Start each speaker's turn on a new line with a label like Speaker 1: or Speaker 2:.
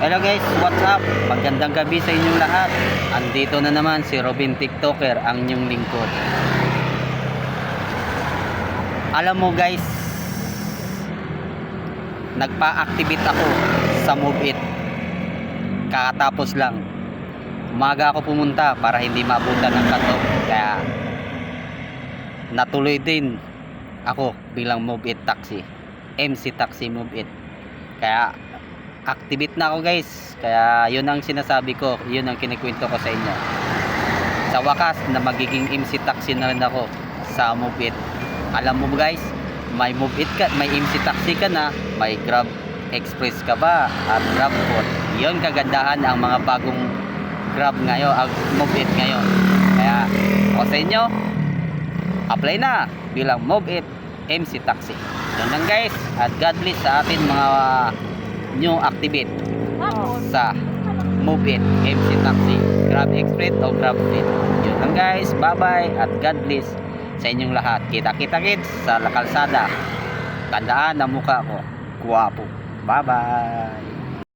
Speaker 1: Hello guys, what's up? Magandang gabi sa inyong lahat. Andito na naman si Robin TikToker, ang inyong lingkod. Alam mo guys, nagpa-activate ako sa Move It. Kakatapos lang. Umaga ako pumunta para hindi maabutan ng cut-off. Kaya natuloy din ako bilang Move It Taxi. MC Taxi Move It. Kaya activate na ako guys, kaya yun ang sinasabi ko, yun ang kinikwento ko sa inyo. Sa wakas na magiging MC Taxi na rin ako sa Move It. Alam mo guys, may Move It ka, may MC Taxi ka na, may Grab Express ka ba at Grab Food. Yun kagandahan ang mga bagong Grab ngayon, Move It ngayon. Kaya ako sa inyo, apply na bilang Move It MC Taxi. Yun lang guys, at God bless sa atin mga new activate sa Move It MC Taxi, Grab Express o Grab Food. Yun lang guys, bye bye at God bless sa inyong lahat. Kita-kita kids sa kalsada. Tandaan ang mukha ko, guwapo. Bye bye.